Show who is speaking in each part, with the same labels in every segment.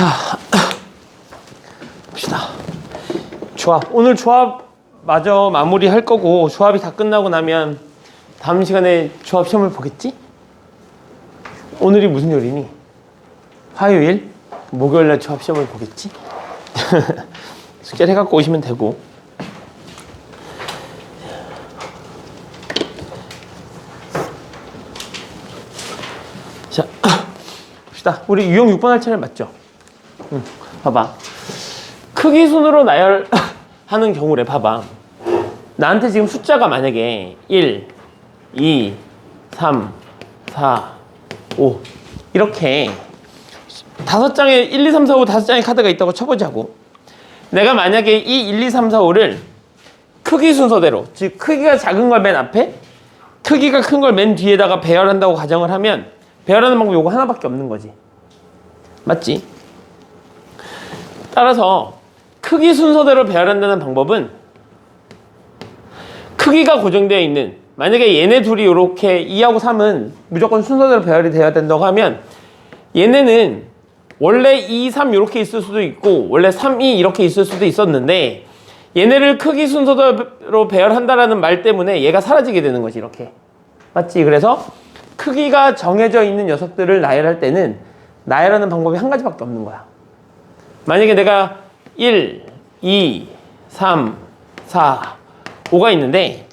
Speaker 1: 자, 봅시다. 조합. 오늘 조합 마저 마무리할 거고, 조합이 다 끝나고 나면 다음 시간에 조합 시험을 보겠지? 오늘이 무슨 요일이니? 화요일? 목요일날 조합 시험을 보겠지? 숙제를 해갖고 오시면 되고. 자, 봅시다. 우리 유형 6번 할 차례 맞죠? 봐봐. 크기 순으로 나열하는 경우래. 봐봐. 나한테 지금 숫자가 만약에 1, 2, 3, 4, 5 이렇게 5장에 1, 2, 3, 4, 5 5장의 카드가 있다고 쳐보자고. 내가 만약에 이 1, 2, 3, 4, 5를 크기 순서대로, 즉 크기가 작은 걸 맨 앞에, 크기가 큰 걸 맨 뒤에다가 배열한다고 가정을 하면, 배열하는 방법이 이거 하나밖에 없는 거지. 맞지? 따라서 크기 순서대로 배열한다는 방법은 크기가 고정되어 있는, 만약에 얘네 둘이 이렇게 2하고 3은 무조건 순서대로 배열이 되어야 된다고 하면, 얘네는 원래 2, 3 이렇게 있을 수도 있고 원래 3, 2 이렇게 있을 수도 있었는데, 얘네를 크기 순서대로 배열한다라는 말 때문에 얘가 사라지게 되는 거지. 이렇게. 맞지? 그래서 크기가 정해져 있는 녀석들을 나열할 때는 나열하는 방법이 한 가지밖에 없는 거야. 만약에 내가 1, 2, 3, 4, 5가 있는데,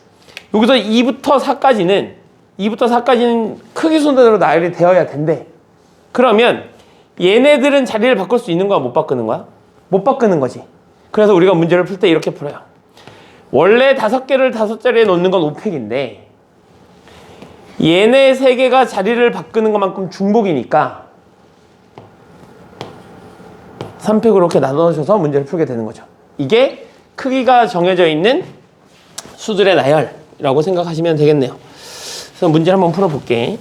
Speaker 1: 여기서 2부터 4까지는 크기 순서대로 나열이 되어야 된대. 그러면 얘네들은 자리를 바꿀 수 있는 거야, 못 바꾸는 거야? 못 바꾸는 거지. 그래서 우리가 문제를 풀 때 이렇게 풀어요. 원래 5개를 5자리에 놓는 건 5팩인데 얘네 3개가 자리를 바꾸는 것만큼 중복이니까 3팩으로 이렇게 나눠줘서 문제를 풀게 되는 거죠. 이게 크기가 정해져 있는 수들의 나열이라고 생각하시면 되겠네요. 그래서 문제를 한번 풀어볼게.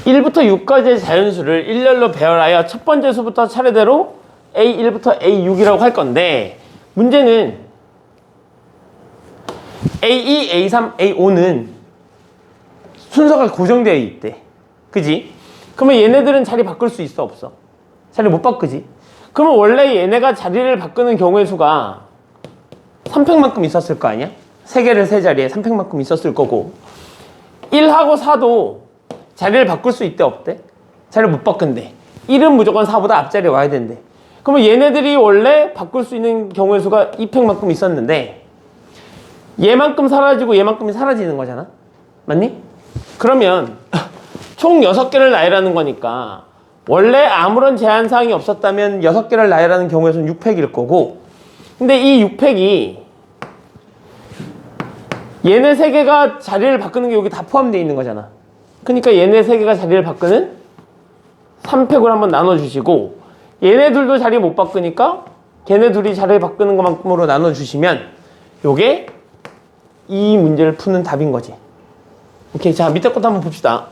Speaker 1: 1부터 6까지의 자연수를 일렬로 배열하여 첫 번째 수부터 차례대로 A1부터 A6이라고 할 건데, 문제는 A2, A3, A5는 순서가 고정되어 있대. 그지? 그러면 얘네들은 자리 바꿀 수 있어, 없어? 자리 못 바꾸지? 그러면 원래 얘네가 자리를 바꾸는 경우의 수가 3팩만큼 있었을 거 아니야? 3개를 3자리에 3팩만큼 있었을 거고, 1하고 4도 자리를 바꿀 수 있대, 없대? 자리를 못 바꾼대. 1은 무조건 4보다 앞자리에 와야 된대. 그러면 얘네들이 원래 바꿀 수 있는 경우의 수가 2팩만큼 있었는데, 얘만큼 사라지고 얘만큼이 사라지는 거잖아? 맞니? 그러면 총 6개를 나열하는 거니까 원래 아무런 제한사항이 없었다면 6개를 나열하는 경우에서는 6팩일 거고, 근데 이 6팩이 얘네 3개가 자리를 바꾸는 게 여기 다 포함되어 있는 거잖아. 그러니까 얘네 3개가 자리를 바꾸는 3팩으로 한번 나눠주시고, 얘네 둘도 자리 못 바꾸니까 걔네 둘이 자리 바꾸는 것만큼으로 나눠주시면 요게 이 문제를 푸는 답인 거지. 오케이. 자, 밑에 것도 한번 봅시다.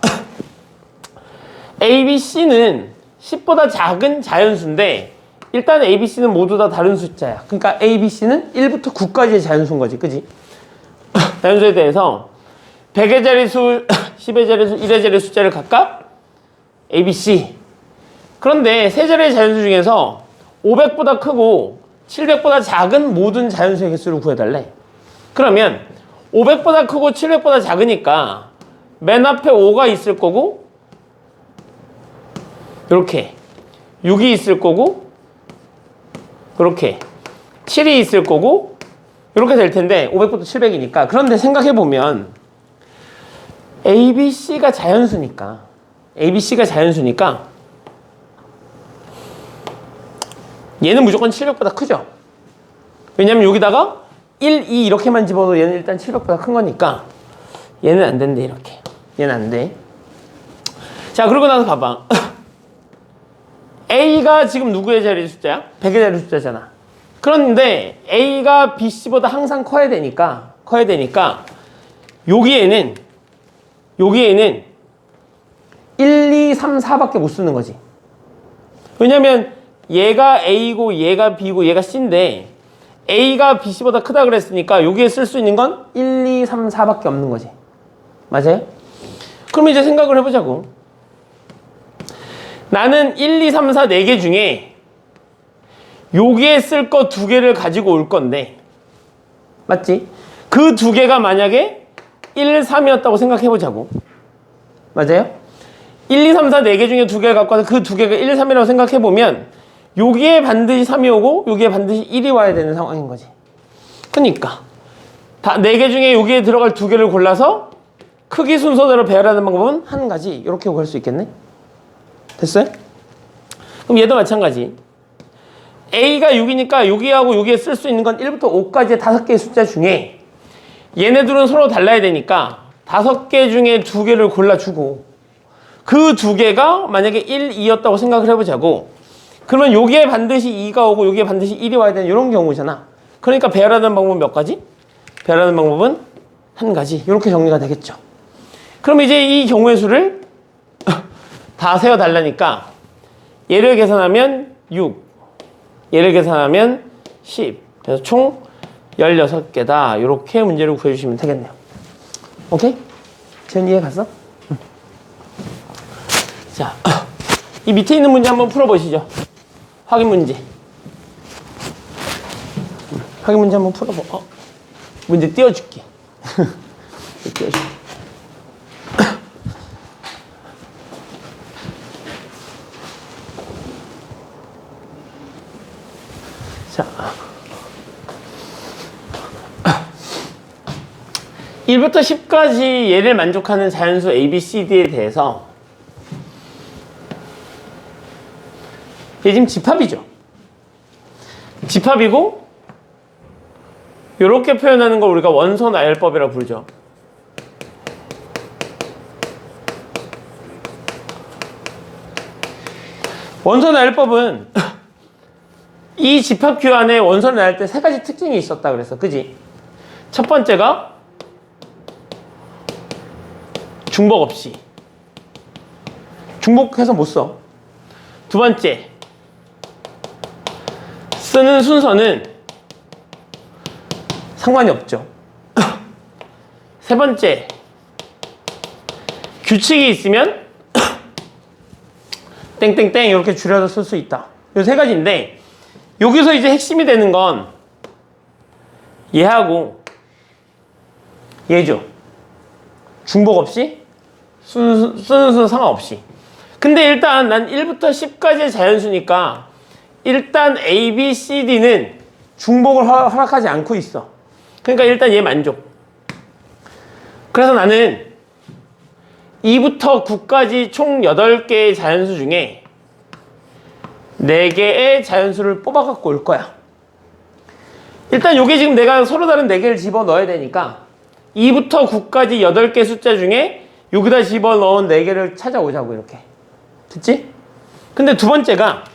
Speaker 1: A, B, C는 10보다 작은 자연수인데, 일단 A, B, C는 모두 다 다른 숫자야. 그러니까 A, B, C는 1부터 9까지의 자연수인 거지. 그지? 자연수에 대해서 100의 자리수, 10의 자리수, 1의 자리 숫자를 각각 A, B, C. 그런데 세 자리의 자연수 중에서 500보다 크고 700보다 작은 모든 자연수의 개수를 구해달래. 그러면 500보다 크고 700보다 작으니까 맨 앞에 5가 있을 거고, 이렇게 6이 있을 거고, 이렇게 7이 있을 거고, 이렇게 될 텐데 500부터 700이니까. 그런데 생각해보면 A, B, C가 자연수니까 얘는 무조건 700보다 크죠? 왜냐면 여기다가 1, 2 이렇게만 집어도 얘는 일단 700보다 큰 거니까 얘는 안 된대. 이렇게 얘는 안 돼. 자, 그러고 나서 봐봐. A가 지금 누구의 자리 숫자야? 100의 자리 숫자잖아. 그런데 A가 BC보다 항상 커야 되니까 여기에는 1, 2, 3, 4밖에 못 쓰는 거지. 왜냐면 얘가 A고 얘가 B고 얘가 C인데 A가 BC보다 크다 그랬으니까 여기에 쓸 수 있는 건 1, 2, 3, 4밖에 없는 거지. 맞아요? 그럼 이제 생각을 해보자고. 나는 1, 2, 3, 4, 4개 중에 여기에 쓸 거 2개를 가지고 올 건데 맞지? 그 2개가 만약에 1, 3이었다고 생각해보자고. 맞아요? 1, 2, 3, 4, 4개 중에 2개를 갖고 와서 그 2개가 1, 3이라고 생각해보면 여기에 반드시 3이 오고 여기에 반드시 1이 와야 되는 상황인 거지. 그러니까 다 4개 중에 여기에 들어갈 2개를 골라서 크기 순서대로 배열하는 방법은 한 가지. 이렇게 구할 수 있겠네. 됐어요? 그럼 얘도 마찬가지. A가 6이니까 여기하고 여기에 쓸 수 있는 건 1부터 5까지의 5개의 숫자 중에 얘네들은 서로 달라야 되니까 5개 중에 2개를 골라주고 그 2개가 만약에 1, 2였다고 생각을 해보자고. 그러면 여기에 반드시 2가 오고 여기에 반드시 1이 와야 되는 이런 경우잖아. 그러니까 배열하는 방법은 몇 가지? 배열하는 방법은 한 가지. 이렇게 정리가 되겠죠. 그럼 이제 이 경우의 수를 다 세어달라니까 얘를 계산하면 6, 얘를 계산하면 10. 그래서 총 16개다. 이렇게 문제를 구해주시면 되겠네요. 오케이? 지금 이해 갔어? 자, 이 밑에 있는 문제 한번 풀어보시죠. 확인 문제. 확인 문제 한번 풀어봐. 문제 띄워줄게. 띄워줄게. 자, 1부터 10까지 얘를 만족하는 자연수 A, B, C, D에 대해서 얘 지금 집합이죠. 집합이고 이렇게 표현하는 걸 우리가 원소 나열법이라고 부르죠. 원소 나열법은 이 집합 안에 원소를 나열 때 3가지 특징이 있었다 그랬어. 그지? 첫 번째가 중복 없이. 중복해서 못 써. 두 번째, 쓰는 순서는 상관이 없죠. 세 번째, 규칙이 있으면 땡땡땡 이렇게 줄여서 쓸 수 있다. 이 3가지인데 여기서 이제 핵심이 되는 건 얘하고 얘죠. 중복 없이 쓰는 순서 상관없이. 근데 일단 난 1부터 10까지의 자연수니까 일단 A, B, C, D는 중복을 허락하지 않고 있어. 그러니까 일단 얘 만족. 그래서 나는 2부터 9까지 총 8개의 자연수 중에 4개의 자연수를 뽑아 갖고 올 거야. 일단 요게 지금 내가 서로 다른 4개를 집어 넣어야 되니까 2부터 9까지 8개 숫자 중에 여기다 집어 넣은 4개를 찾아오자고. 이렇게 됐지? 근데 두 번째가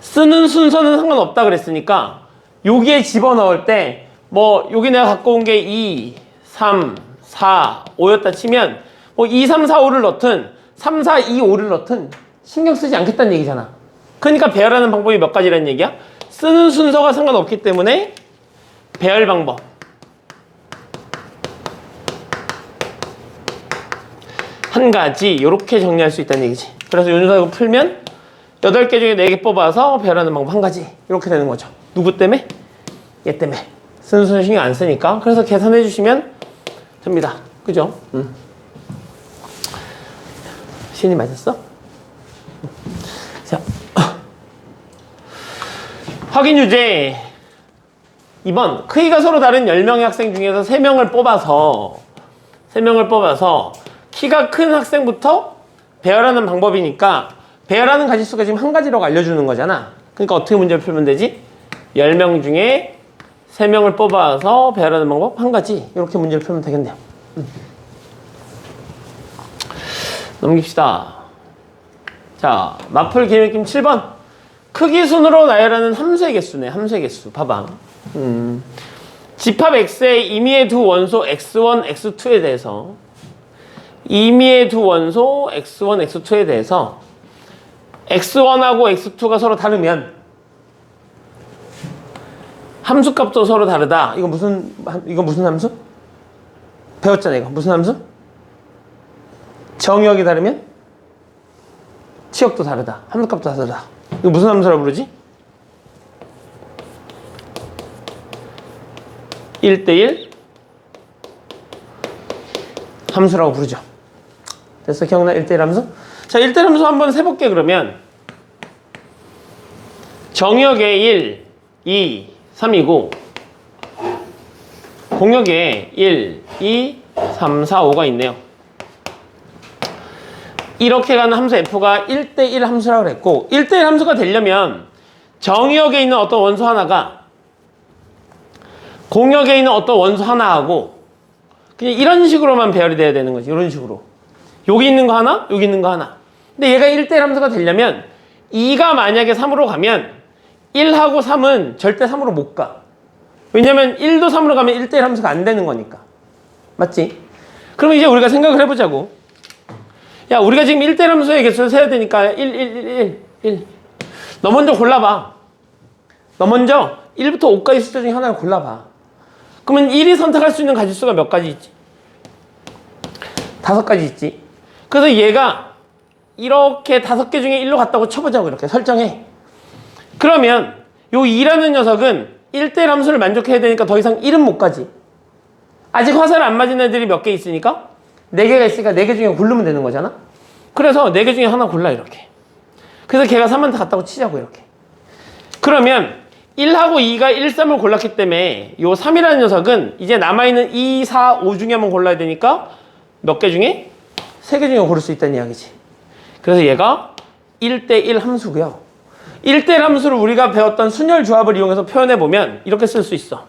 Speaker 1: 쓰는 순서는 상관없다 그랬으니까 여기에 집어 넣을 때 뭐 여기 내가 갖고 온 게 2, 3, 4, 5였다 치면 뭐 2, 3, 4, 5를 넣든 3, 4, 2, 5를 넣든 신경 쓰지 않겠다는 얘기잖아. 그러니까 배열하는 방법이 몇 가지라는 얘기야? 쓰는 순서가 상관없기 때문에 배열 방법 한 가지 이렇게 정리할 수 있다는 얘기지. 그래서 요 녀석을 풀면 8개 중에 4개 뽑아서 배열하는 방법 한 가지 이렇게 되는 거죠. 누구 때문에? 얘 때문에. 쓰는 순서 신경 안 쓰니까. 그래서 계산해 주시면 됩니다. 그죠? 신이 맞았어? 자, 확인 유제 2번. 크기가 서로 다른 10명의 학생 중에서 3명을 뽑아서 키가 큰 학생부터 배열하는 방법이니까 배열하는 가지수가 지금 한 가지라고 알려주는 거잖아. 그러니까 어떻게 문제를 풀면 되지? 10명 중에 3명을 뽑아서 배열하는 방법 한 가지. 이렇게 문제를 풀면 되겠네요. 넘깁시다. 자, 마플 기울기 7번. 크기 순으로 나열하는 함수의 개수네. 함수의 개수. 봐봐. 집합 X의 임의의 두 원소 X1, X2에 대해서 임의의 두 원소 X1, X2에 대해서 X1하고 X2가 서로 다르면 함수값도 서로 다르다. 이거 무슨 함수? 배웠잖아. 이거 무슨 함수? 정의역이 다르면 치역도 다르다. 함수값도 다르다. 이거 무슨 함수라고 부르지? 1대1 함수라고 부르죠. 됐어? 기억나? 1대1 함수? 자, 1대1 함수 한번 세볼게. 그러면 정역에 1, 2, 3이고 공역에 1, 2, 3, 4, 5가 있네요. 이렇게 가는 함수 f가 1대1 함수라고 그랬고, 1대1 함수가 되려면 정역에 있는 어떤 원소 하나가 공역에 있는 어떤 원소 하나하고 그냥 이런 식으로만 배열이 돼야 되는 거지. 이런 식으로. 여기 있는 거 하나, 여기 있는 거 하나. 근데 얘가 1대1 함수가 되려면 2가 만약에 3으로 가면 1하고 3은 절대 3으로 못 가. 왜냐면 1도 3으로 가면 1대1 함수가 안 되는 거니까. 맞지? 그럼 이제 우리가 생각을 해보자고. 야, 우리가 지금 1대1 함수의 개수를 세야 되니까 1. 너 먼저 골라봐. 너 먼저 1부터 5까지 숫자 중에 하나를 골라봐. 그러면 1이 선택할 수 있는 가지수가 몇 가지 있지? 5가지 있지. 그래서 얘가 이렇게 5개 중에 1로 갔다고 쳐보자고. 이렇게 설정해. 그러면 요 2라는 녀석은 1대1 함수를 만족해야 되니까 더 이상 1은 못 가지. 아직 화살 안 맞은 애들이 몇 개 있으니까 4개가 있으니까 4개 중에 고르면 되는 거잖아. 그래서 4개 중에 하나 골라. 이렇게. 그래서 걔가 3한테 갔다고 치자고. 이렇게. 그러면 1하고 2가 1, 3을 골랐기 때문에 요 3이라는 녀석은 이제 남아있는 2, 4, 5 중에 한번 골라야 되니까 몇 개 중에? 3개 중에 고를 수 있다는 이야기지. 그래서 얘가 1대1 함수고요. 1대1 함수를 우리가 배웠던 순열 조합을 이용해서 표현해보면 이렇게 쓸 수 있어.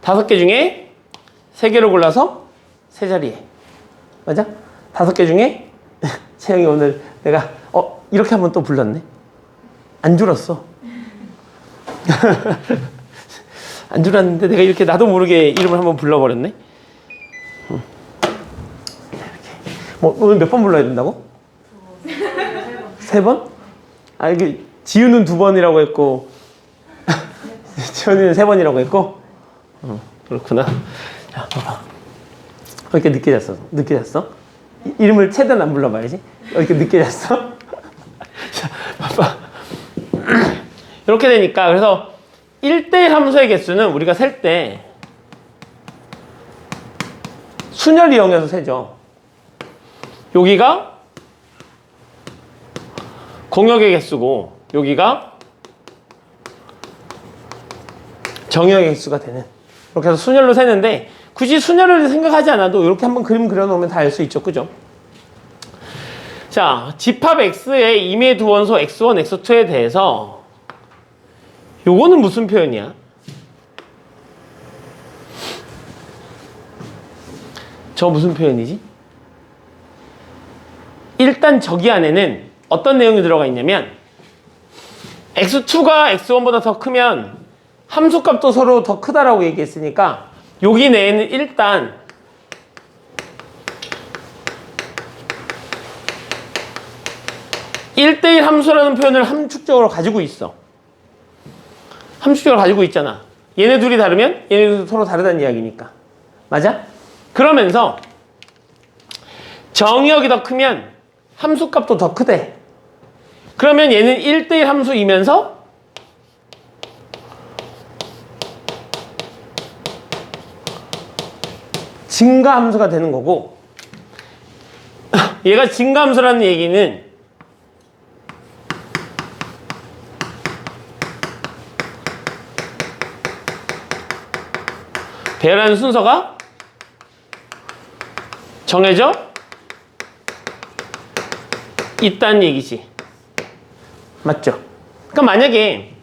Speaker 1: 5개 중에 3개를 골라서 세 자리에. 맞아? 5개 중에 채영이 오늘 내가 이렇게 한번 또 불렀네. 안 줄었어. 안 줄었는데 내가 이렇게 나도 모르게 이름을 한번 불러버렸네. 뭐 오늘 몇 번 불러야 된다고? 3번? 아, 이게 지우는 2번이라고 했고 지훈이는 3번이라고 했고. 그렇구나. 자, 봐봐. 왜 이렇게 늦게 잤어? 늦게 잤어? 이름을 최대한 안 불러봐야지. 왜 이렇게 늦게 잤어? 자, 봐봐. 이렇게 되니까 그래서 1대1 함수의 개수는 우리가 셀 때 순열 이용해서 세죠. 여기가 공역의 개수고 여기가 정역의 개수가 되는, 이렇게 해서 순열로 세는데 굳이 순열을 생각하지 않아도 이렇게 한번 그림 그려놓으면 다 알 수 있죠. 그죠? 자, 집합 X의 임의 두 원소 X1, X2에 대해서 요거는 무슨 표현이야? 저 무슨 표현이지? 일단 저기 안에는 어떤 내용이 들어가 있냐면 X2가 X1보다 더 크면 함수값도 서로 더 크다라고 얘기했으니까 여기 내에는 일단 (1대1) 함수라는 표현을 함축적으로 가지고 있어. 함축적으로 가지고 있잖아. 얘네 둘이 다르면 얘네 둘이 서로 다르다는 이야기니까. 맞아? 그러면서 정의역이 더 크면 함수값도 더 크대. 그러면 얘는 1대1 함수이면서 증가함수가 되는 거고, 얘가 증가함수라는 얘기는 배열하는 순서가 정해져 있다는 얘기지. 맞죠? 그러니까 만약에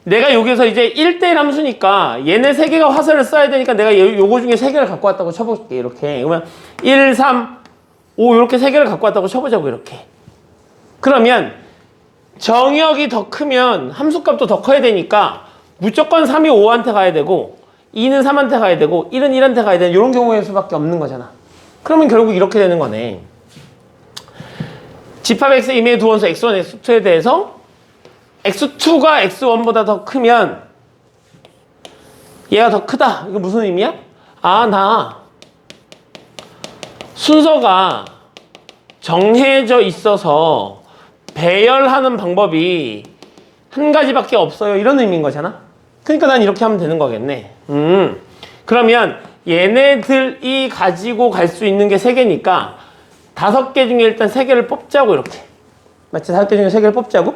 Speaker 1: 내가 여기서 이제 1대1 함수니까 얘네 3개가 화살을 쏴야 되니까 내가 요거 중에 3개를 갖고 왔다고 쳐볼게. 이렇게. 그러면 1, 3, 5 이렇게 3개를 갖고 왔다고 쳐보자고. 이렇게. 그러면 정역이 더 크면 함수값도 더 커야 되니까 무조건 3이 5한테 가야 되고 2는 3한테 가야 되고 1은 1한테 가야 되는 이런 경우일 수밖에 없는 거잖아. 그러면 결국 이렇게 되는 거네. 집합 X의 임의 두 원소 X1, X2에 대해서 X2가 X1보다 더 크면 얘가 더 크다. 이거 무슨 의미야? 아, 나 순서가 정해져 있어서 배열하는 방법이 한 가지밖에 없어요. 이런 의미인 거잖아. 그러니까 난 이렇게 하면 되는 거겠네. 그러면 얘네들이 가지고 갈 수 있는 게 3개니까 5개 중에 일단 3개를 뽑자고 이렇게. 맞지? 5개 중에 3개를 뽑자고.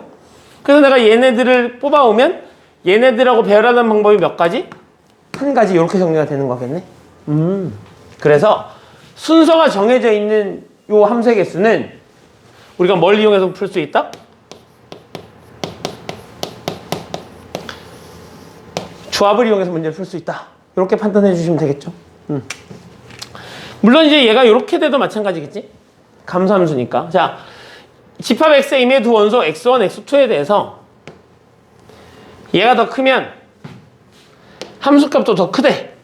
Speaker 1: 그래서 내가 얘네들을 뽑아오면 얘네들하고 배열하는 방법이 몇 가지? 한 가지 이렇게 정리가 되는 거겠네. 그래서 순서가 정해져 있는 요 함수의 개수는 우리가 뭘 이용해서 풀 수 있다? 조합을 이용해서 문제를 풀 수 있다. 이렇게 판단해 주시면 되겠죠. 물론 이제 얘가 이렇게 돼도 마찬가지겠지. 감소함수니까. 자, 집합 x의 두 원소 x1, x2에 대해서 얘가 더 크면 함수값도 더 크대.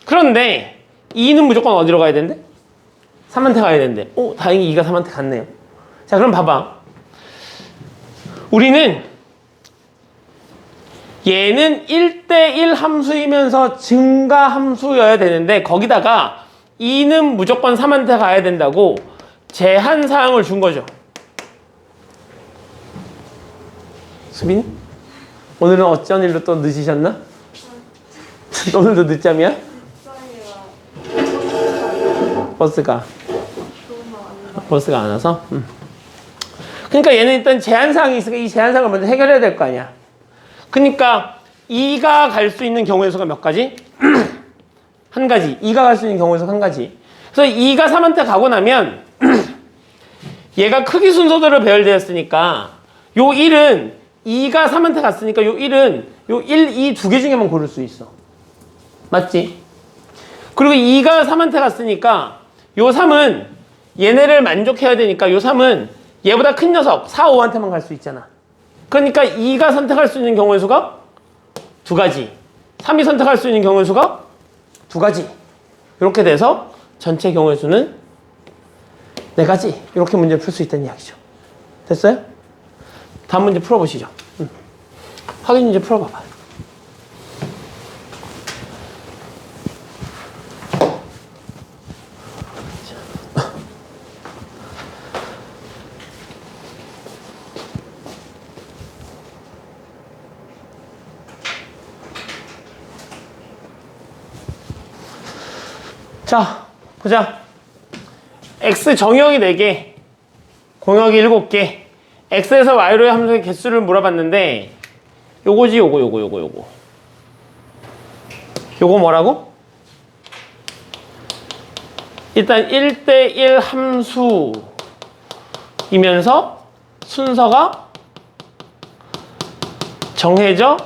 Speaker 1: 그런데 2는 무조건 어디로 가야 된대? 3한테 가야 된대. 오, 다행히 2가 3한테 갔네요. 자, 그럼 봐봐. 우리는 얘는 1대1 함수이면서 증가 함수여야 되는데 거기다가 2는 무조건 3한테 가야 된다고 제한사항을 준 거죠. 수빈? 오늘은 어쩐 일로 또 늦으셨나? 오늘도 늦잠이야? 버스가 안 와서? 그러니까 얘는 일단 제한사항이 있으니까 이 제한사항을 먼저 해결해야 될 거 아니야. 그러니까 2가 갈 수 있는 경우의 수가 몇 가지? 한 가지. 2가 갈 수 있는 경우의 수가 한 가지. 그래서 2가 3한테 가고 나면 얘가 크기 순서대로 배열되었으니까 요 1은 2가 3한테 갔으니까 요 1은 요 1, 2 두 개 중에만 고를 수 있어. 맞지? 그리고 2가 3한테 갔으니까 요 3은 얘네를 만족해야 되니까 요 3은 얘보다 큰 녀석 4, 5한테만 갈 수 있잖아. 그러니까 2가 선택할 수 있는 경우의 수가 2가지. 3이 선택할 수 있는 경우의 수가 2가지. 이렇게 돼서 전체 경우의 수는 4가지. 이렇게 문제를 풀 수 있다는 이야기죠. 됐어요? 다음 문제 풀어보시죠. 확인 문제 풀어봐봐. 자, 보자. x 정의역이 4개, 공역이 7개. x에서 y로의 함수의 개수를 물어봤는데 요거지, 요거. 요거 뭐라고? 일단 1대1 함수이면서 순서가 정해져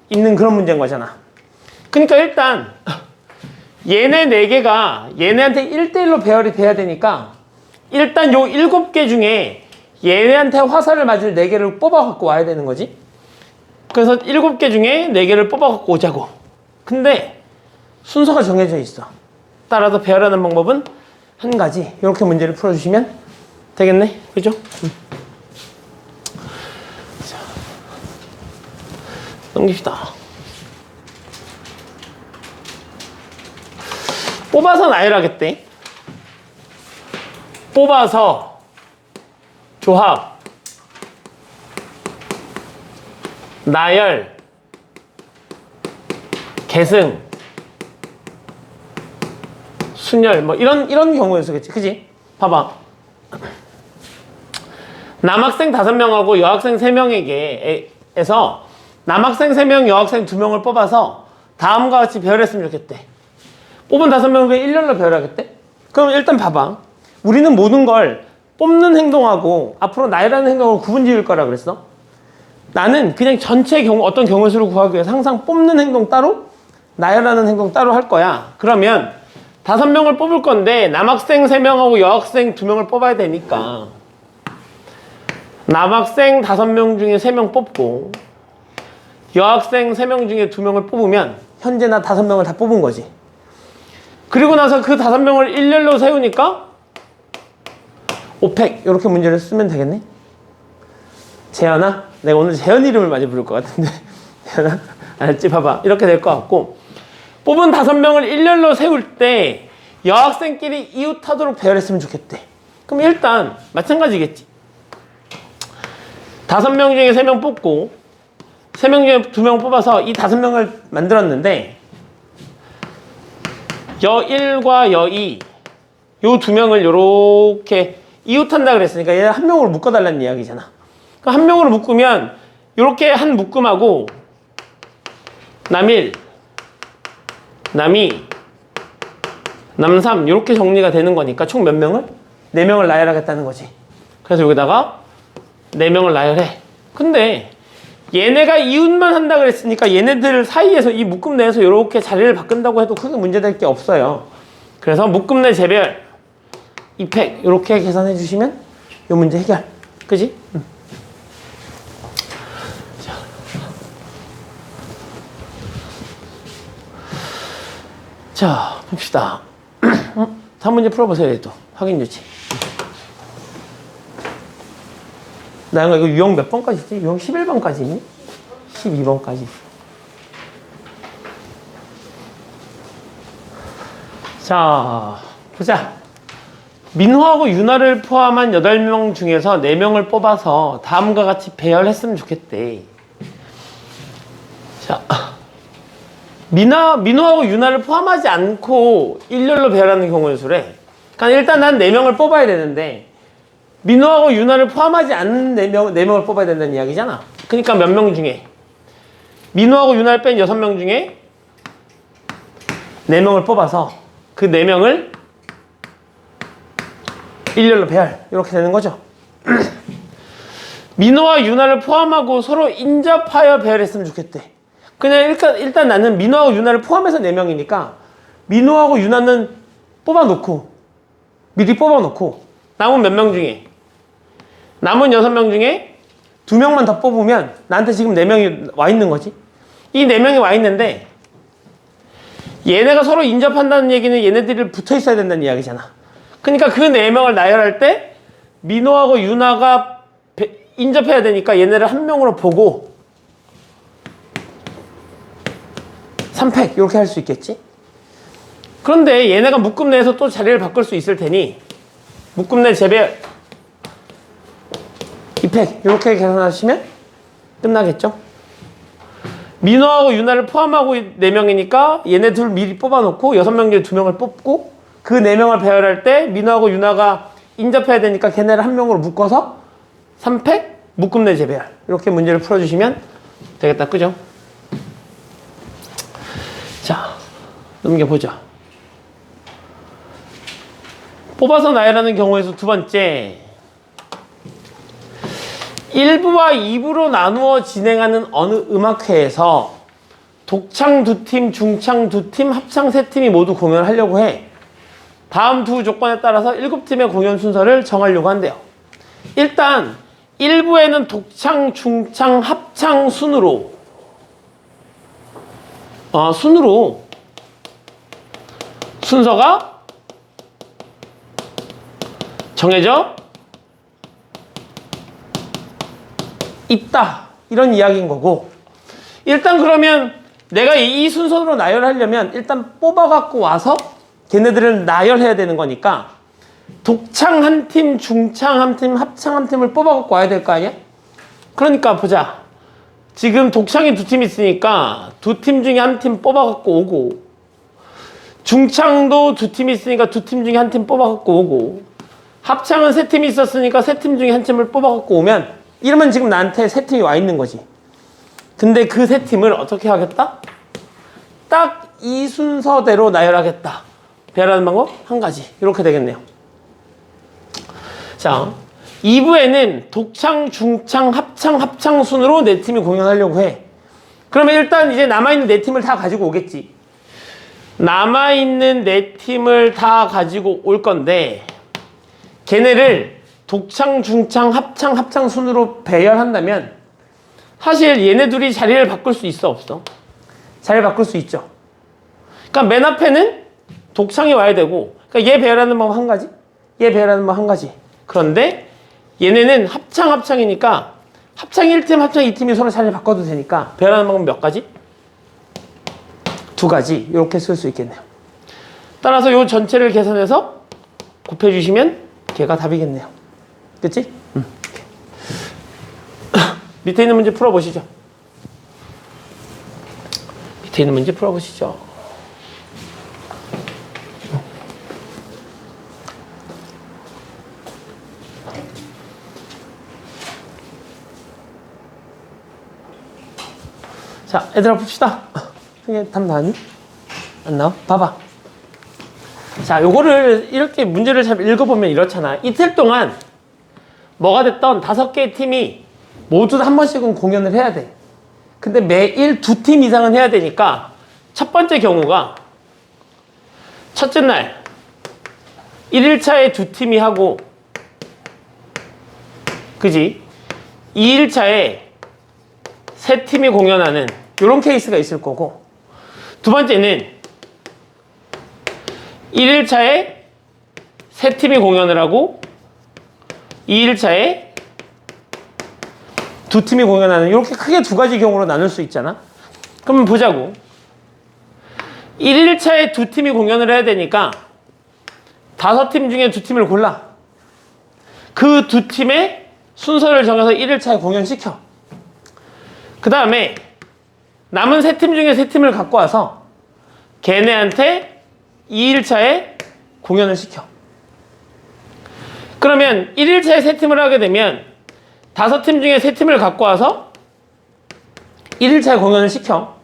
Speaker 1: 있는 그런 문제인 거잖아. 그러니까 일단 얘네 4개가 얘네한테 1대1로 배열이 돼야 되니까 일단 요 7개 중에 얘네한테 화살을 맞을 4개를 뽑아 갖고 와야 되는 거지. 그래서 7개 중에 4개를 뽑아 갖고 오자고. 근데 순서가 정해져 있어. 따라서 배열하는 방법은 한 가지. 이렇게 문제를 풀어주시면 되겠네. 그죠? 자, 넘깁시다. 뽑아서 나열하겠대. 뽑아서 조합, 나열, 계승, 순열, 뭐 이런 경우에 쓰겠지. 그지? 봐봐. 남학생 5명하고 여학생 3명에게에서 남학생 3명, 여학생 2명을 뽑아서 다음과 같이 배열했으면 좋겠대. 뽑은 5명을 그냥 일렬로 배열하겠대? 그럼 일단 봐봐. 우리는 모든 걸 뽑는 행동하고 앞으로 나열하는 행동을 구분 지을 거라 그랬어. 나는 그냥 전체 어떤 경우 수를 구하기 위해서 항상 뽑는 행동 따로, 나열하는 행동 따로 할 거야. 그러면 5명을 뽑을 건데 남학생 3명하고 여학생 2명을 뽑아야 되니까 남학생 5명 중에 3명 뽑고 여학생 3명 중에 2명을 뽑으면 현재 나 5명을 다 뽑은 거지. 그리고 나서 그 5명을 일렬로 세우니까 오펙 이렇게 문제를 쓰면 되겠네. 재현아? 내가 오늘 재현 이름을 많이 부를 것 같은데 재현아? 알았지? 봐봐. 이렇게 될 것 같고 뽑은 5명을 일렬로 세울 때 여학생끼리 이웃하도록 배열했으면 좋겠대. 그럼 일단 마찬가지겠지. 5명 중에 3명 뽑고 3명 중에 2명 뽑아서 이 5명을 만들었는데 여1과 여2 요 2명을 요렇게 이웃한다 그랬으니까 얘 한 명으로 묶어달라는 이야기잖아. 그러니까 한 명으로 묶으면 요렇게 한 묶음하고 남1, 남2, 남3 요렇게 정리가 되는 거니까 총 몇 명을? 4명을 나열하겠다는 거지. 그래서 여기다가 4명을 나열해. 근데 얘네가 이웃만 한다 그랬으니까 얘네들 사이에서 이 묶음 내에서 이렇게 자리를 바꾼다고 해도 크게 문제될 게 없어요. 그래서 묶음 내 재별 이펙 이렇게 계산해 주시면 이 문제 해결. 그지? 자 봅시다. 다음 문제 풀어보세요. 또 확인 조치. 나 이거 유형 몇 번까지 있지? 유형 11번까지 있니? 12번까지. 자, 보자. 민호하고 유나를 포함한 8명 중에서 4명을 뽑아서 다음과 같이 배열했으면 좋겠대. 자, 민호하고 유나를 포함하지 않고 일렬로 배열하는 경우의 수래. 그러니까 일단 난 4명을 뽑아야 되는데 민호하고 유나를 포함하지 않는 4명을 뽑아야 된다는 이야기잖아. 그러니까 몇 명 중에 민호하고 유나를 뺀 6명 중에 4명을 뽑아서 그 4명을 일렬로 배열 이렇게 되는 거죠. 민호와 유나를 포함하고 서로 인접하여 배열했으면 좋겠대. 그냥 일단 나는 민호하고 유나를 포함해서 4명이니까 민호하고 유나는 뽑아놓고 미리 뽑아놓고 남은 몇 명 중에 남은 6명 중에 2명만 더 뽑으면 나한테 지금 4명이 와 있는 거지. 이 4명이 와 있는데 얘네가 서로 인접한다는 얘기는 얘네들이 붙어 있어야 된다는 이야기잖아. 그러니까 그 4명을 나열할 때 민호하고 유나가 인접해야 되니까 얘네를 한 명으로 보고 3팩 이렇게 할 수 있겠지. 그런데 얘네가 묶음 내에서 또 자리를 바꿀 수 있을 테니 묶음 내 재배 2팩 이렇게 계산하시면 끝나겠죠. 민호하고 유나를 포함하고 4명이니까 얘네 둘 미리 뽑아놓고 6명 중에 2명을 뽑고 그 4명을 배열할 때 민호하고 유나가 인접해야 되니까 걔네를 한 명으로 묶어서 3팩 묶음 내 재배열 이렇게 문제를 풀어주시면 되겠다. 그죠? 자, 넘겨보자. 뽑아서 나열하는 경우에서 두 번째 1부와 2부로 나누어 진행하는 어느 음악회에서 독창 2팀, 중창 2팀, 합창 3팀이 모두 공연을 하려고 해. 다음 두 조건에 따라서 7팀의 공연 순서를 정하려고 한대요. 일단 1부에는 독창, 중창, 합창 순으로 순서가 정해져 있다 이런 이야기인 거고, 일단 그러면 내가 이 순서로 나열하려면 일단 뽑아갖고 와서 걔네들을 나열해야 되는 거니까 독창 한 팀, 중창 한 팀, 합창 한 팀을 뽑아갖고 와야 될 거 아니야? 그러니까 보자. 지금 독창이 2팀 있으니까 2팀 중에 한 팀 뽑아갖고 오고, 중창도 2팀 있으니까 2팀 중에 한 팀 뽑아갖고 오고, 합창은 3팀이 있었으니까 3팀 중에 한 팀을 뽑아갖고 오면 이러면 지금 나한테 3팀이 와 있는 거지. 근데 그 3팀을 어떻게 하겠다? 딱 이 순서대로 나열하겠다. 배열하는 방법 한 가지. 이렇게 되겠네요. 자, 2부에는 독창, 중창, 합창 순으로 4팀이 공연하려고 해. 그러면 일단 이제 남아있는 4팀을 다 가지고 오겠지. 남아있는 4팀을 다 가지고 올 건데 걔네를 독창, 중창, 합창 순으로 배열한다면 사실 얘네 둘이 자리를 바꿀 수 있어 없어? 자리를 바꿀 수 있죠. 그러니까 맨 앞에는 독창이 와야 되고, 그러니까 얘 배열하는 방법 한 가지, 얘 배열하는 방법 한 가지. 그런데 얘네는 합창이니까 합창 1팀, 합창 2팀이 서로 자리를 바꿔도 되니까 배열하는 방법 몇 가지? 2가지. 이렇게 쓸 수 있겠네요. 따라서 이 전체를 계산해서 곱해주시면 걔가 답이겠네요. 그치? 밑에 있는 문제 풀어보시죠. 밑에 있는 문제 풀어보시죠. 자, 얘들아 봅시다. 답 나왔니? 안 나와? 봐봐. 자, 요거를 이렇게 문제를 잘 읽어보면 이렇잖아. 이틀 동안 뭐가 됐던 5개의 팀이 모두 한 번씩은 공연을 해야 돼. 근데 매일 2팀 이상은 해야 되니까 첫 번째 경우가 첫째 날 1일차에 2팀이 하고, 그지? 2일차에 3팀이 공연하는 이런 케이스가 있을 거고, 두 번째는 1일차에 3팀이 공연을 하고 2일차에 2팀이 공연하는, 이렇게 크게 2가지 경우로 나눌 수 있잖아. 그러면 보자고. 1일차에 2팀이 공연을 해야 되니까 5팀 중에 2팀을 골라. 그 2팀의 순서를 정해서 1일차에 공연시켜. 그 다음에 남은 3팀 중에 3팀을 갖고 와서 걔네한테 2일차에 공연을 시켜. 그러면 1일차에 3팀을 하게 되면 5팀 중에 3팀을 갖고 와서 1일차에 공연을 시켜.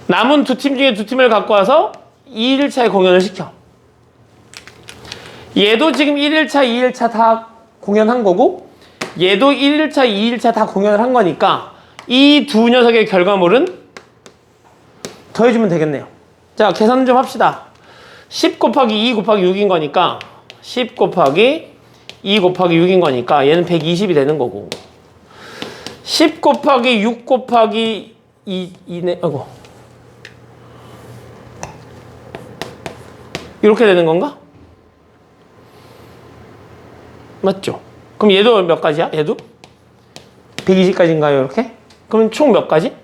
Speaker 1: 남은 2팀 중에 2팀을 갖고 와서 2일차에 공연을 시켜. 얘도 지금 1일차, 2일차 다 공연한 거고, 얘도 1일차, 2일차 다 공연을 한 거니까 이 두 녀석의 결과물은 더해주면 되겠네요. 자, 계산 좀 합시다. 10 곱하기 2 곱하기 6인 거니까 10 곱하기 2 곱하기 6인 거니까 얘는 120이 되는 거고, 10 곱하기 6 곱하기 2네, 아이고, 이렇게 되는 건가? 맞죠? 그럼 얘도 몇 가지야? 얘도? 120까지인가요? 이렇게? 그럼 총 몇 가지?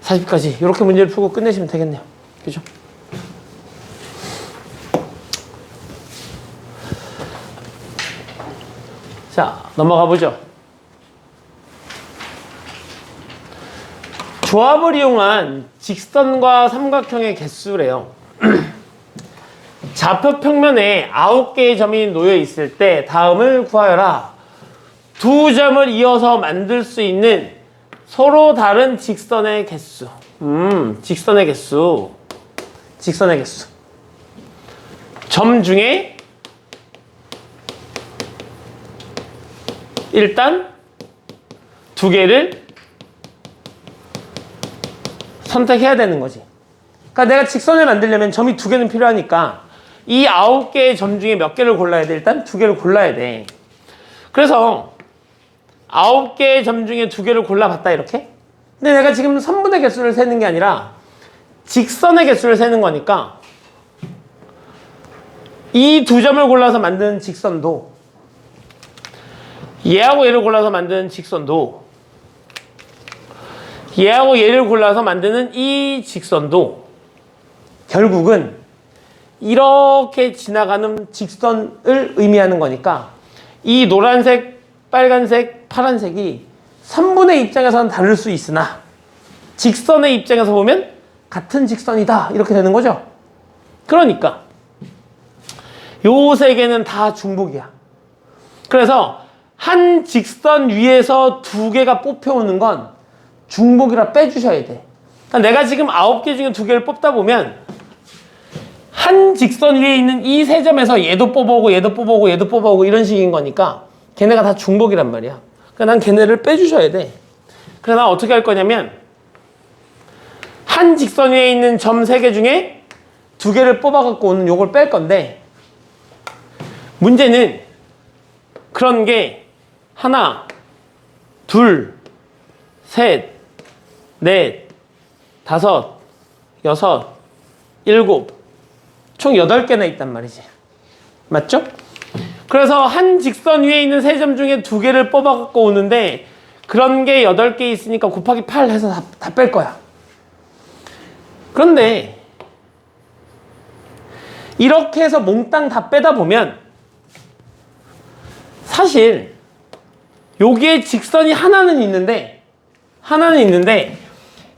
Speaker 1: 240까지. 이렇게 문제를 풀고 끝내시면 되겠네요. 그죠? 자, 넘어가 보죠. 조합을 이용한 직선과 삼각형의 개수래요. 좌표 평면에 9개의 점이 놓여 있을 때 다음을 구하여라. 2점을 이어서 만들 수 있는 서로 다른 직선의 개수. 직선의 개수. 직선의 개수. 점 중에 일단 2개를 선택해야 되는 거지. 그러니까 내가 직선을 만들려면 점이 2개는 필요하니까 이 9개의 점 중에 몇 개를 골라야 돼? 일단 2개를 골라야 돼. 그래서 9개의 점 중에 2개를 골라봤다, 이렇게. 근데 내가 지금 선분의 개수를 세는 게 아니라 직선의 개수를 세는 거니까 이 2점을 골라서 만드는 직선도, 얘하고 얘를 골라서 만드는 직선도, 얘하고 얘를 골라서 만드는 이 직선도 결국은 이렇게 지나가는 직선을 의미하는 거니까 이 노란색, 빨간색, 파란색이 선분의 입장에서는 다를 수 있으나 직선의 입장에서 보면 같은 직선이다, 이렇게 되는 거죠. 그러니까 요 세 개는 다 중복이야. 그래서 한 직선 위에서 2개가 뽑혀오는 건 중복이라 빼주셔야 돼. 그러니까 내가 지금 9개 중에 2개를 뽑다 보면 한 직선 위에 있는 이 세 점에서 얘도 뽑아오고 얘도 뽑아오고 얘도 뽑아오고 이런 식인 거니까 걔네가 다 중복이란 말이야. 그러니까 난 걔네를 빼주셔야 돼. 그래서 난 어떻게 할 거냐면 한 직선 위에 있는 점 3개 중에 2개를 뽑아갖고 오는 요걸 뺄 건데, 문제는 그런 게 하나, 둘, 셋, 넷, 다섯, 여섯, 일곱, 총 8개나 있단 말이지. 맞죠? 그래서 한 직선 위에 있는 3점 중에 2개를 뽑아갖고 오는데 그런 게 8개 있으니까 곱하기 8 해서 다 뺄 거야. 그런데 이렇게 해서 몽땅 다 빼다 보면 사실 여기에 직선이 하나는 있는데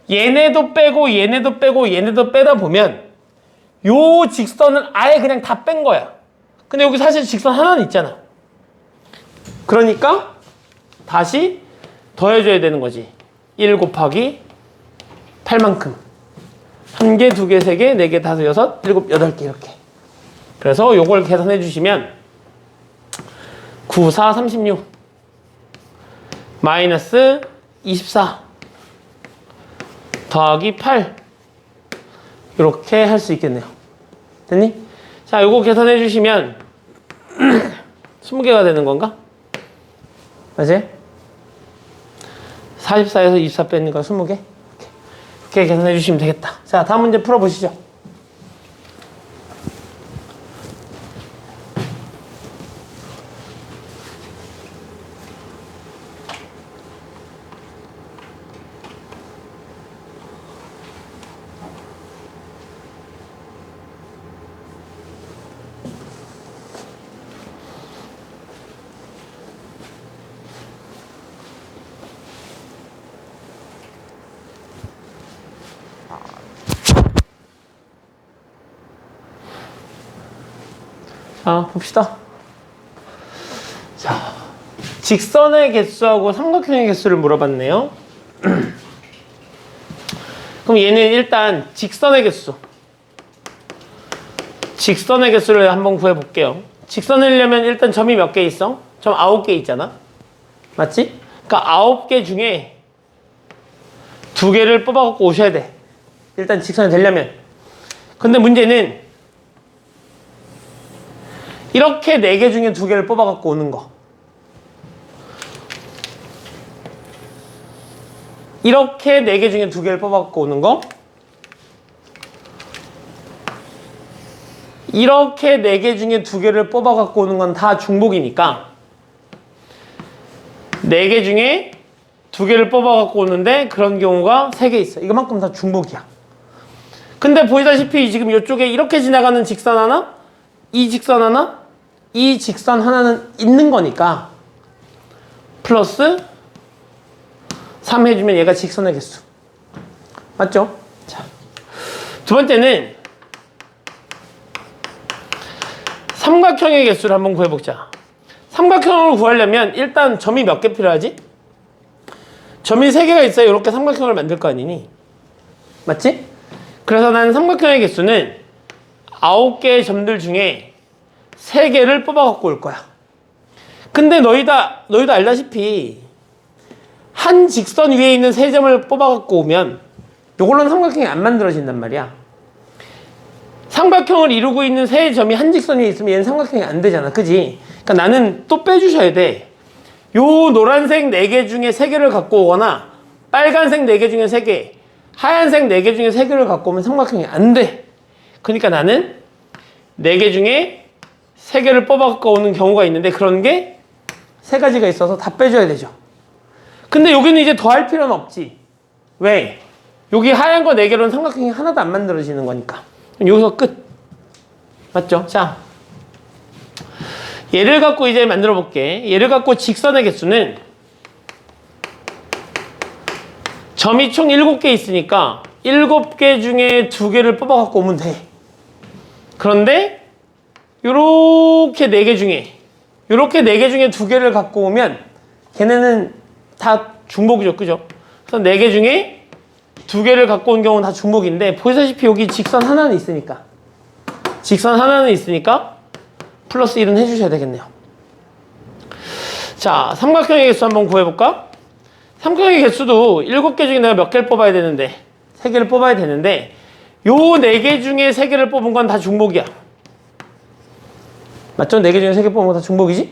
Speaker 1: 얘네도 빼고 얘네도 빼고 얘네도 빼다 보면 요 직선을 아예 그냥 다 뺀 거야. 근데 여기 사실 직선 하나는 있잖아. 그러니까 다시 더해줘야 되는 거지. 1 곱하기 8만큼. 1개, 2개, 3개, 4개, 5, 6, 7, 8개 이렇게. 그래서 요걸 계산해 주시면 9, 4, 36 마이너스 24 더하기 8 이렇게 할 수 있겠네요. 됐니? 자, 요거 계산해 주시면 20개가 되는 건가? 맞지? 44에서 24 빼는 거 20개? 이렇게 계산해 주시면 되겠다. 자, 다음 문제 풀어보시죠. 자, 봅시다. 자, 직선의 개수하고 삼각형의 개수를 물어봤네요. 그럼 얘는 일단 직선의 개수를 한번 구해볼게요. 직선을 내려면 일단 점이 몇 개 있어? 점 9개 있잖아. 맞지? 그러니까 9개 중에 2개를 뽑아갖고 오셔야 돼. 일단 직선이 되려면. 근데 문제는 이렇게 4개 중에 2개를 뽑아갖고 오는 거. 이렇게 4개 중에 2개를 뽑아갖고 오는 거. 이렇게 4개 중에 2개를 뽑아갖고 오는 건 다 중복이니까 4개 중에 2개를 뽑아갖고 오는데 그런 경우가 3개 있어. 이거만큼 다 중복이야. 근데 보시다시피 지금 이쪽에 이렇게 지나가는 직선 하나, 이 직선 하나, 이 직선 하나는 있는 거니까 플러스 3 해주면 얘가 직선의 개수. 맞죠? 자, 두 번째는 삼각형의 개수를 한번 구해보자. 삼각형을 구하려면 일단 점이 몇 개 필요하지? 점이 3개가 있어야 이렇게 삼각형을 만들 거 아니니? 맞지? 그래서 나는 삼각형의 개수는 9개의 점들 중에 3개를 뽑아갖고 올 거야. 근데 너희도 알다시피 한 직선 위에 있는 3점을 뽑아갖고 오면 요걸로는 삼각형이 안 만들어진단 말이야. 삼각형을 이루고 있는 3점이 한 직선 위에 있으면 얘는 삼각형이 안 되잖아. 그지? 그러니까 나는 또 빼주셔야 돼. 요 노란색 4개 중에 3개를 갖고 오거나 빨간색 4개 중에 3개, 하얀색 4개 중에 3개를 갖고 오면 삼각형이 안 돼. 그러니까 나는 4개 중에 3개를 뽑아갖고 오는 경우가 있는데 그런 게 3가지가 있어서 다 빼줘야 되죠. 근데 여기는 이제 더할 필요는 없지. 왜? 여기 하얀 거 4개로는 삼각형이 하나도 안 만들어지는 거니까. 여기서 끝. 맞죠? 자, 얘를 갖고 이제 만들어 볼게. 얘를 갖고 직선의 개수는 점이 총 7개 있으니까 7개 중에 2개를 뽑아갖고 오면 돼. 그런데 요렇게 4개 중에 2개를 갖고 오면 걔네는 다 중복이죠. 그죠? 그래서 4개 중에 2개를 갖고 온 경우는 다 중복인데 보시다시피 여기 직선 하나는 있으니까 플러스 1은 해주셔야 되겠네요. 자, 삼각형의 개수 한번 구해볼까? 삼각형의 개수도 7개 중에 내가 몇 개를 뽑아야 되는데 3개를 뽑아야 되는데 요 4개 중에 3개를 뽑은 건 다 중복이야. 맞죠? 4개 중에 3개 뽑은 건 다 중복이지?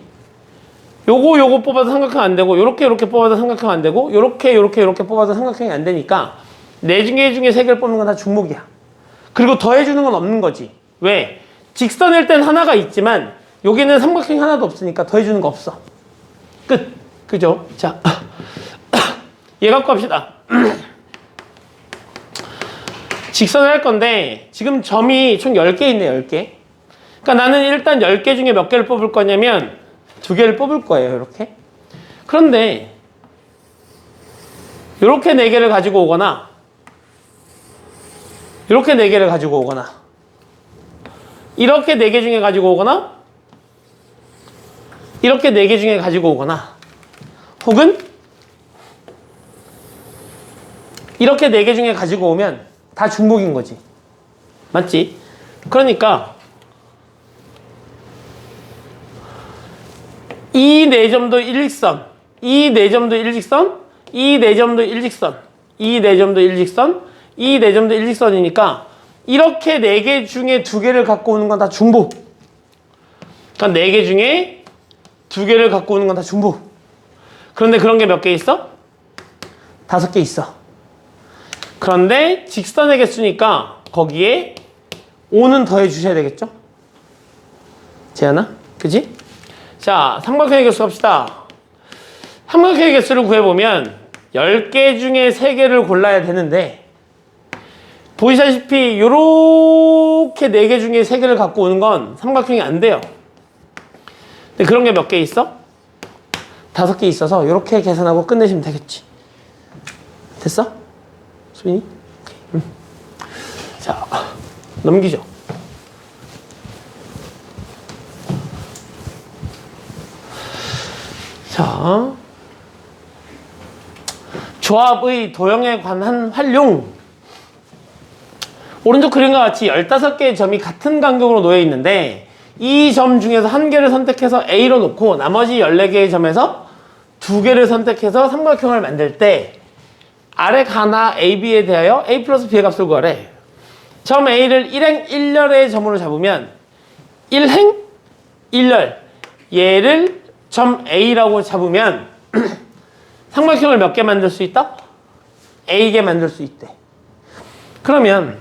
Speaker 1: 요거 뽑아도 삼각형 안 되고 요렇게 뽑아도 삼각형 안 되고 요렇게 뽑아도 삼각형이 안 되니까 4개 중에 3개를 뽑는 건 다 중복이야. 그리고 더해주는 건 없는 거지. 왜? 직선일 땐 하나가 있지만 여기는 삼각형이 하나도 없으니까 더해주는 거 없어. 끝. 그죠? 자, 얘 갖고 합시다. 직선을 할 건데 지금 점이 총 10개 있네요. 10개. 그러니까 나는 일단 10개 중에 몇 개를 뽑을 거냐면 2개를 뽑을 거예요. 이렇게. 그런데 이렇게 4개를 가지고 오거나 이렇게 4개를 가지고 오거나 이렇게 4개 중에 가지고 오거나 이렇게 4개 중에 가지고 오거나 혹은 이렇게 4개 중에 가지고 오면 다 중복인 거지. 맞지? 그러니까 이 4점도 일직선, 이 4점도 일직선, 이 4점도 일직선, 이 4점도 일직선, 이 4점도 일직선이니까 이렇게 4개 중에 2개를 갖고 오는 건 다 중복. 그러니까 4개 중에 2개를 갖고 오는 건 다 중복. 그런데 그런 게 몇 개 있어? 5개 있어. 그런데 직선의 개수니까 거기에 5는 더해 주셔야 되겠죠? 재현아? 그지? 자, 삼각형의 개수 합시다. 삼각형의 개수를 구해보면 10개 중에 3개를 골라야 되는데 보시다시피 요렇게 4개 중에 3개를 갖고 오는 건 삼각형이 안 돼요. 근데 그런 게 몇 개 있어? 5개 있어서 요렇게 계산하고 끝내시면 되겠지. 됐어? 수빈이? 오케이. 자, 넘기죠. 자, 조합의 도형에 관한 활용. 오른쪽 그림과 같이 15개의 점이 같은 간격으로 놓여 있는데 이 점 중에서 한 개를 선택해서 A로 놓고 나머지 14개의 점에서 2개를 선택해서 삼각형을 만들 때 아래 가나 AB에 대하여 A 플러스 B의 값을 구하래. 점 A를 1행 1렬의 점으로 잡으면 1행 1렬 얘를 점 A라고 잡으면 삼각형을 몇 개 만들 수 있다? A개 만들 수 있대. 그러면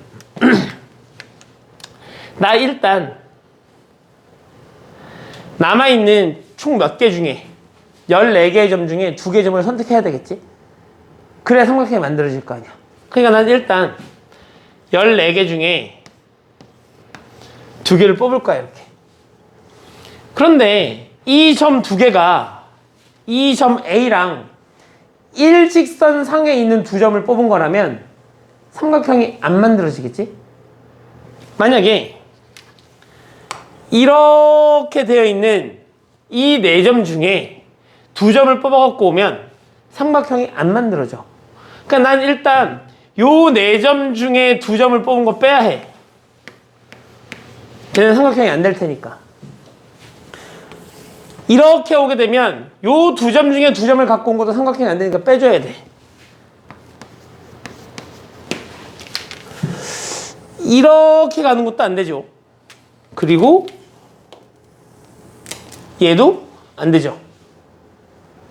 Speaker 1: 나 일단 남아있는 총 몇 개 중에 14개의 점 중에 2개 점을 선택해야 되겠지? 그래야 삼각형이 만들어질 거 아니야. 그러니까 난 일단 14개 중에 2개를 뽑을 거야, 이렇게. 그런데 이 점 2개가 이 점 A랑 일직선 상에 있는 2점을 뽑은 거라면 삼각형이 안 만들어지겠지? 만약에 이렇게 되어 있는 이 4점 중에 2점을 뽑아갖고 오면 삼각형이 안 만들어져. 그러니까 난 일단 요 4점 중에 2점을 뽑은 거 빼야 해. 걔는 삼각형이 안 될 테니까. 이렇게 오게 되면 요 2점 중에 2점을 갖고 온 것도 삼각형이 안 되니까 빼줘야 돼. 이렇게 가는 것도 안 되죠. 그리고 얘도 안 되죠.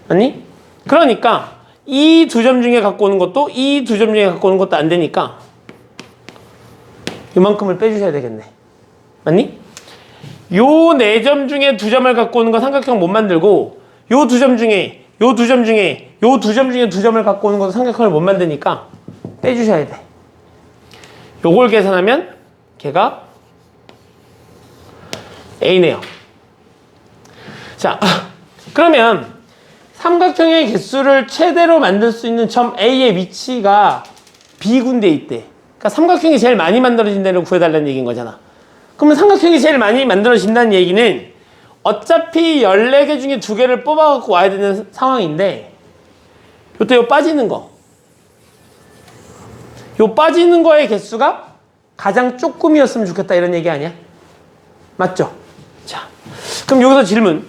Speaker 1: 아니? 그러니까 이 2점 중에 갖고 오는 것도 이 2점 중에 갖고 오는 것도 안 되니까 이만큼을 빼주셔야 되겠네. 맞니? 요 4점 중에 2점을 갖고 오는 건 삼각형 못 만들고 요 2점 중에 요 2점 중에 요 2점 중에 2점을 갖고 오는 것도 삼각형을 못 만드니까 빼주셔야 돼. 요걸 계산하면 걔가 A네요. 자, 그러면 삼각형의 개수를 최대로 만들 수 있는 점 A의 위치가 B군데에 있대. 그러니까 삼각형이 제일 많이 만들어진 데를 구해달라는 얘기인 거잖아. 그러면 삼각형이 제일 많이 만들어진다는 얘기는 어차피 14개 중에 2개를 뽑아갖고 와야 되는 상황인데 요때 요 빠지는 거. 요 빠지는 거의 개수가 가장 조금이었으면 좋겠다 이런 얘기 아니야? 맞죠? 자, 그럼 여기서 질문.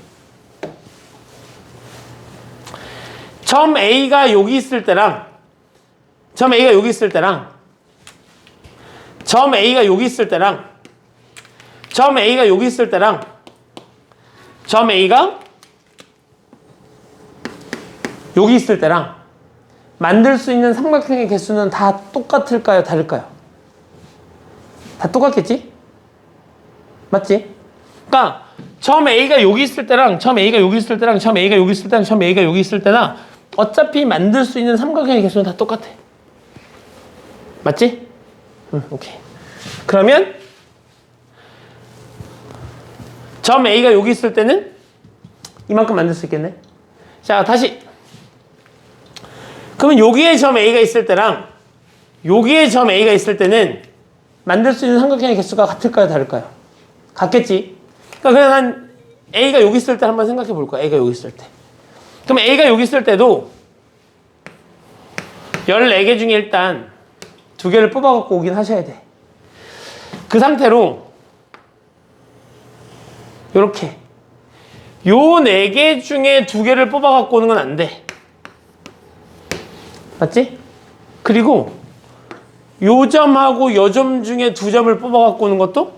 Speaker 1: 점 A가 여기 있을 때랑 점 A가 여기 있을 때랑 점 A가 여기 있을 때랑 점 A가 여기 있을 때랑 점 A가 여기 있을 때랑 만들 수 있는 삼각형의 개수는 다 똑같을까요? 다를까요? 다 똑같겠지? 맞지? 그러니까 점 A가 여기 있을 때랑 점 A가 여기 있을 때랑 점 A가 여기 있을 때랑 점 A가 여기 있을 때나 어차피 만들 수 있는 삼각형의 개수는 다 똑같아. 맞지? 오케이. 그러면 점 A가 여기 있을 때는 이만큼 만들 수 있겠네. 자, 다시. 그러면 여기에 점 A가 있을 때랑 여기에 점 A가 있을 때는 만들 수 있는 삼각형의 개수가 같을까요? 다를까요? 같겠지. 그러니까 그냥 한 A가 여기 있을 때 한번 생각해 볼 거야. A가 여기 있을 때. 그럼 A가 여기 있을 때도 14개 중에 일단 2개를 뽑아갖고 오긴 하셔야 돼. 그 상태로 요렇게 요 4개 중에 2개를 뽑아갖고 오는 건 안 돼. 맞지? 그리고 요 점하고 요 점 중에 2점을 뽑아갖고 오는 것도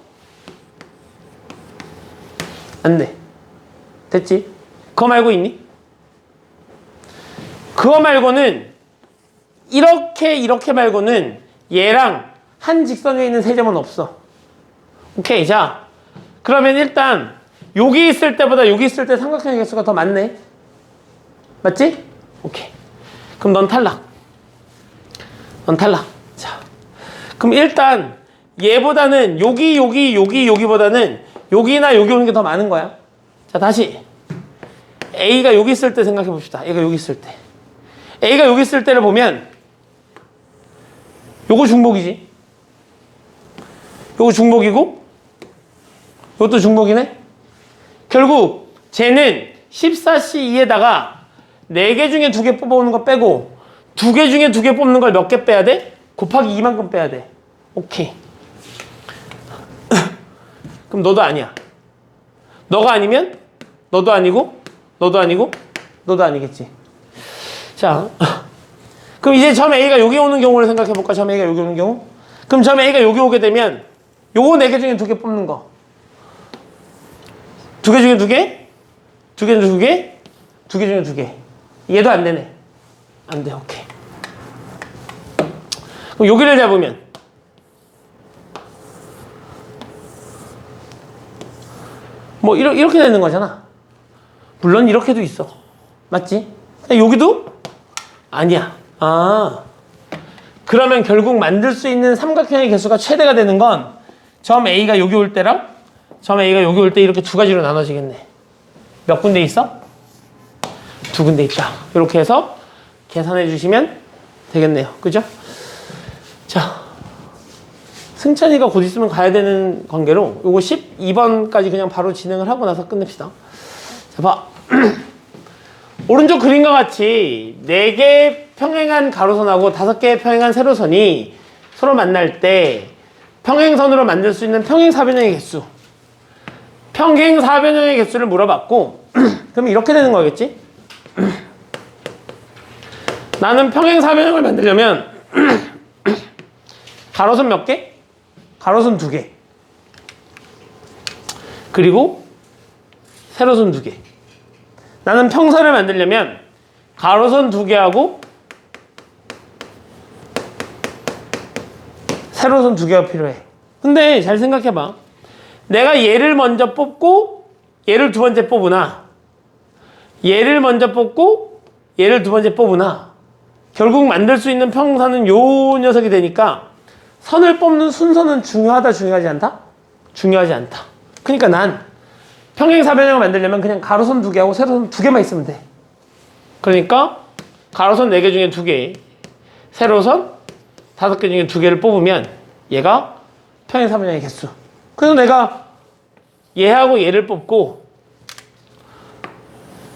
Speaker 1: 안 돼. 됐지? 그거 말고 있니? 그거 말고는 이렇게 말고는 얘랑 한 직선에 있는 세 점은 없어. 오케이. 자, 그러면 일단 여기 있을 때보다 여기 있을 때 삼각형의 개수가 더 많네. 맞지? 오케이. 그럼 넌 탈락. 넌 탈락. 자, 그럼 일단 얘보다는 여기보다는 여기나 여기 오는 게 더 많은 거야. 자, 다시 A가 여기 있을 때 생각해 봅시다. A가 여기 있을 때. A가 여기 있을 때를 보면 요거 중복이지. 요거 중복이고 요것도 중복이네. 결국 쟤는 14C2에다가 4개 중에 2개 뽑아오는 거 빼고 2개 중에 2개 뽑는 걸 몇 개 빼야 돼? 곱하기 2만큼 빼야 돼. 오케이. 그럼 너도 아니야. 너가 아니면 너도 아니고 너도 아니고 너도 아니겠지. 자, 그럼 이제 점 A가 여기 오는 경우를 생각해 볼까? 점 A가 여기 오는 경우? 그럼 점 A가 여기 오게 되면 요거 4개 중에 2개 뽑는 거. 2개 중에 2개? 2개 중에 2개? 2개 중에 2개. 얘도 안 되네. 안 돼. 오케이. 그럼 여기를 잡으면 뭐 이렇게 되는 거잖아. 물론 이렇게도 있어. 맞지? 여기도? 아니야. 아, 그러면 결국 만들 수 있는 삼각형의 개수가 최대가 되는 건 점 A가 여기 올 때랑 점 A가 여기 올 때 이렇게 2가지로 나눠지겠네. 몇 군데 있어? 2군데 있다. 이렇게 해서 계산해 주시면 되겠네요. 그죠? 자, 승찬이가 곧 있으면 가야 되는 관계로 요거 12번까지 그냥 바로 진행을 하고 나서 끝냅시다. 자, 봐. 오른쪽 그림과 같이 4개 평행한 가로선하고 5개의 평행한 세로선이 서로 만날 때 평행선으로 만들 수 있는 평행사변형의 개수, 평행사변형의 개수를 물어봤고 그럼 이렇게 되는 거겠지? 나는 평행사변형을 만들려면 가로선 몇 개? 가로선 2개 그리고 세로선 2개. 나는 평선을 만들려면 가로선 2개하고 세로선 2개가 필요해. 근데 잘 생각해봐. 내가 얘를 먼저 뽑고 얘를 두 번째 뽑으나 얘를 먼저 뽑고 얘를 두 번째 뽑으나 결국 만들 수 있는 평선은 요 녀석이 되니까 선을 뽑는 순서는 중요하다, 중요하지 않다? 중요하지 않다. 그러니까 난 평행사변형을 만들려면 그냥 가로선 2개하고 세로선 2개만 있으면 돼. 그러니까 가로선 4개 중에 2개, 세로선 5개 중에 2개를 뽑으면 얘가 평행사변형의 개수. 그래서 내가 얘하고 얘를 뽑고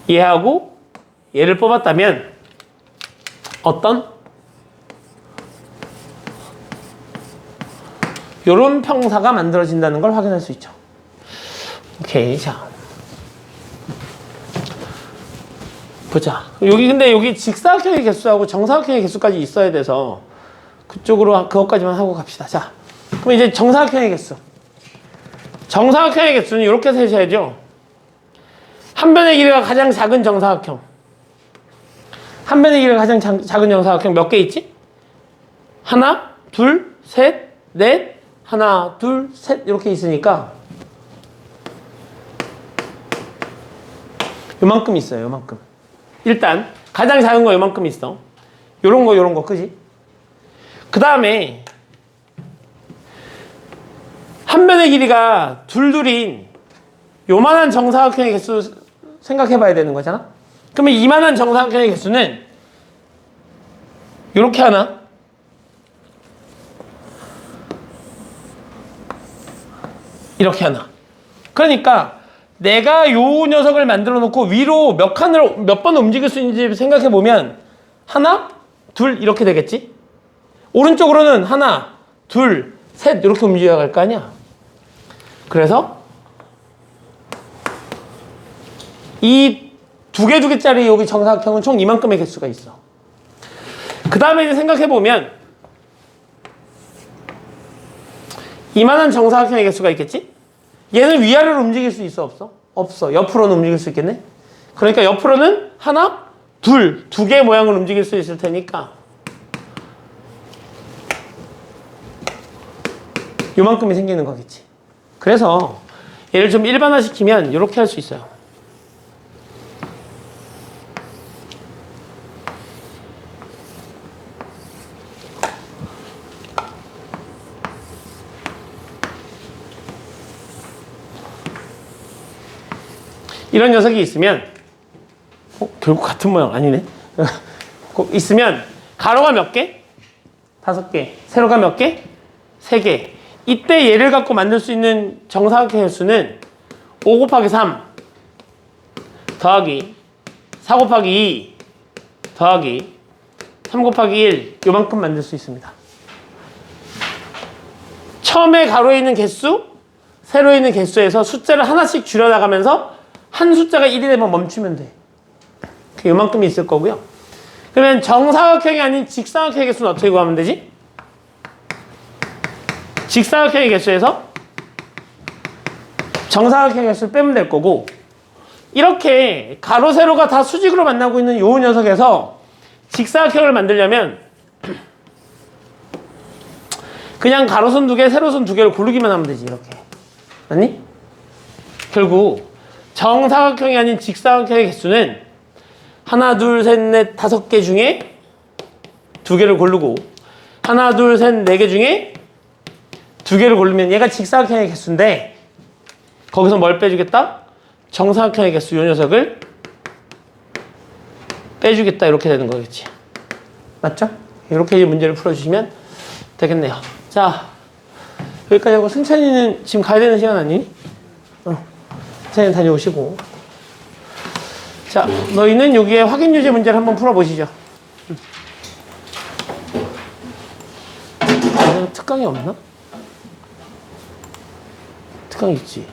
Speaker 1: 얘하고 얘를 뽑았다면 어떤? 요런 평사가 만들어진다는 걸 확인할 수 있죠. 오케이. 자, 보자. 근데 여기 직사각형의 개수하고 정사각형의 개수까지 있어야 돼서 그쪽으로 그것까지만 하고 갑시다. 자, 그럼 이제 정사각형의 개수. 정사각형의 개수는 이렇게 세셔야죠. 한 변의 길이가 가장 작은 정사각형. 한 변의 길이가 가장 작은 정사각형 몇 개 있지? 하나, 둘, 셋, 넷, 하나, 둘, 셋 이렇게 있으니까 요만큼 있어요. 요만큼. 일단 가장 작은 거 요만큼 있어. 요런 거 그지? 그 다음에 한 변의 길이가 둘둘인 요만한 정사각형의 개수 생각해 봐야 되는 거잖아. 그러면 이만한 정사각형의 개수는 이렇게 하나? 이렇게 하나? 그러니까 내가 요 녀석을 만들어 놓고 위로 몇 칸을 몇 번 움직일 수 있는지 생각해 보면 하나, 둘 이렇게 되겠지? 오른쪽으로는 하나, 둘, 셋 이렇게 움직여 갈 거 아니야? 그래서 이 두 개짜리 여기 정사각형은 총 이만큼의 개수가 있어. 그 다음에 이제 생각해 보면 이만한 정사각형의 개수가 있겠지? 얘는 위아래로 움직일 수 있어 없어? 없어. 옆으로는 움직일 수 있겠네? 그러니까 옆으로는 하나, 둘, 두 개의 모양을 움직일 수 있을 테니까 요만큼이 생기는 거겠지. 그래서 얘를 좀 일반화시키면 이렇게 할 수 있어요. 이런 녀석이 있으면 결국 같은 모양 아니네. 있으면 가로가 몇 개? 5개. 세로가 몇 개? 3개. 이때 얘를 갖고 만들 수 있는 정사각형의 횟수는 5 곱하기 3 더하기 4 곱하기 2 더하기 3 곱하기 1 요만큼 만들 수 있습니다. 처음에 가로에 있는 개수, 세로에 있는 개수에서 숫자를 하나씩 줄여나가면서 한 숫자가 1이 되면 멈추면 돼. 요만큼이 있을 거고요. 그러면 정사각형이 아닌 직사각형의 개수는 어떻게 구하면 되지? 직사각형의 개수에서 정사각형의 개수를 빼면 될 거고, 이렇게 가로, 세로가 다 수직으로 만나고 있는 요 녀석에서 직사각형을 만들려면 그냥 가로선 2개, 세로선 2개를 고르기만 하면 되지. 이렇게. 맞니? 결국 정사각형이 아닌 직사각형의 개수는 하나, 둘, 셋, 넷, 5개 중에 2개를 고르고 하나, 둘, 셋, 4개 중에 2개를 고르면 얘가 직사각형의 개수인데 거기서 뭘 빼주겠다? 정사각형의 개수 요 녀석을 빼주겠다 이렇게 되는 거겠지. 맞죠? 이렇게 문제를 풀어주시면 되겠네요. 자, 여기까지 하고 승찬이는 지금 가야 되는 시간 아니니? 승찬이 다녀오시고. 자, 너희는 여기에 확인 유제 문제를 한번 풀어보시죠. 특강이 없나? 특강이 있지.